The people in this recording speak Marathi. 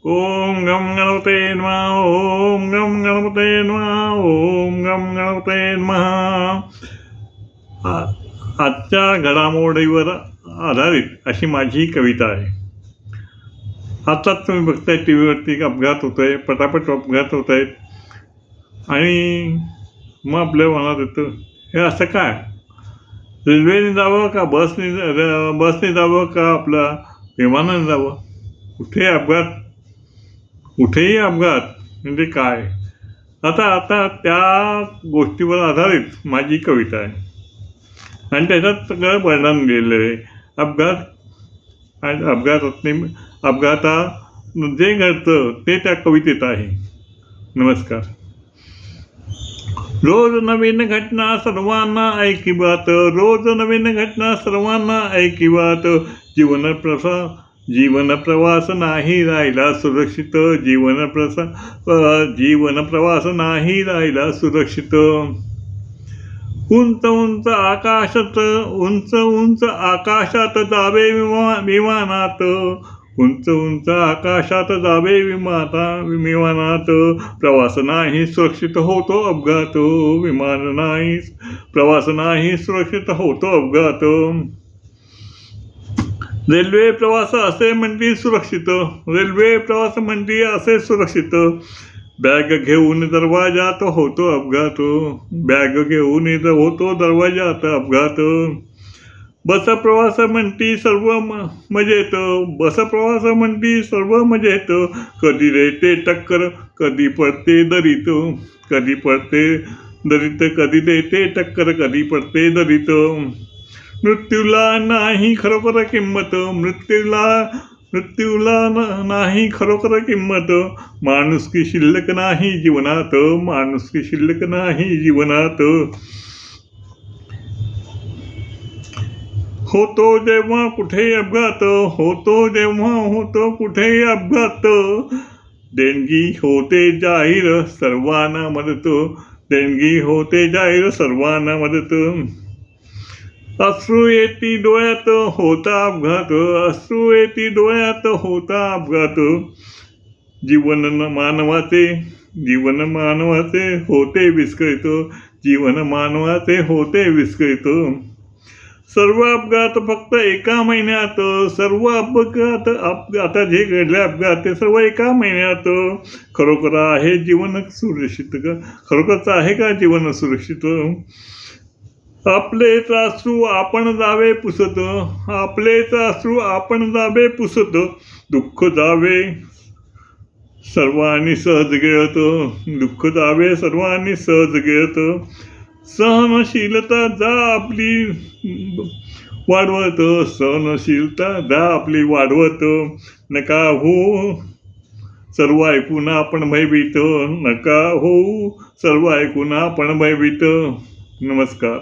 ओम गम गणपते नमः. ओम गम गणपते नमः. ओम गम गणपते नमः. आजच्या घडामोडीवर आधारित अशी माझी कविता आहे. आताच तुम्ही बघताय टी व्हीवरती अपघात होत आहे, पटापट अपघात होत आहेत आणि मग आपल्या मनात येतं हे असं काय, रेल्वेने जावं का बसने जावं का आपला विमानाने जावं, कुठेही अपघात म्हणजे काय. आता त्या गोष्टीवर आधारित माझी कविता आहे आणि त्याच्यात सगळं वर्णन लिहिलेलं आहे. अपघात आणि अपघाता जे घडतं ते त्या कवितेत आहे. नमस्कार. रोज नवीन घटना सर्वांना ऐकी बात, रोज नवीन घटना सर्वांना ऐकी बात. जीवन प्रवास नाही राहिला सुरक्षित, जीवन प्रवास नाही राहिला सुरक्षित. उंच उंच आकाशात जावे विमानात, उंच आकाशात जावे विमानात. प्रवास नाही सुरक्षित होतो अपघात, प्रवास नाही सुरक्षित होतो अपघात. रेल्वे प्रवास असे म्हणजे सुरक्षित, रेल्वे प्रवास म्हणजे असे सुरक्षित. बॅग घेऊन दरवाजात होतो अपघात, बॅग घेऊन होतो दरवाजात अपघात. बस प्रवास म्हणती सर्व मजेत, बस प्रवास म्हणती सर्व मजेत. कधी देते टक्कर कधी पडते दरीत, कधी पडते दरीत, कधी देते टक्कर कधी पडते दरीत. मृत्यूला नाही खरोखर किंमत, मृत्यूला नाही खरोखर किंमत. माणुसकी शिल्लक नाही जीवनात, माणुसकी शिल्लक नाही जीवनात. होतो जेव्हा कुठेही अपघात, होतो कुठेही अपघात. देणगी होते जाहीर सर्वांना मदत, देणगी होते जाहीर सर्वांना मदत. अश्रू येती डोळ्यात होता अपघात, अश्रू येती डोळ्यात होता अपघात. जीवन मानवाचे होते विस्कळीत, जीवन मानवाचे होते विस्कळीत. सर्व अपघात फक्त एका महिन्यात, सर्व अपघात आता जे घडले अपघात ते सर्व एका महिन्यात. खरोखर आहे जीवन सुरक्षित का, खरोखरच आहे का जीवन सुरक्षित. आपलेच अश्रू आपण जावे पुसत, आपलेच अश्रू आपण जावे पुसत. दुःख जावे सर्वांनी सहज गिळत, दुःख जावे सर्वांनी सहज गिळत. सहनशीलता जा आपली वाढवत, सहनशीलता जा आपली वाढवत. नका हो सर्व ऐकून आपण भयभीत, नका हो सर्व ऐकून आपण भयभीत. नमस्कार.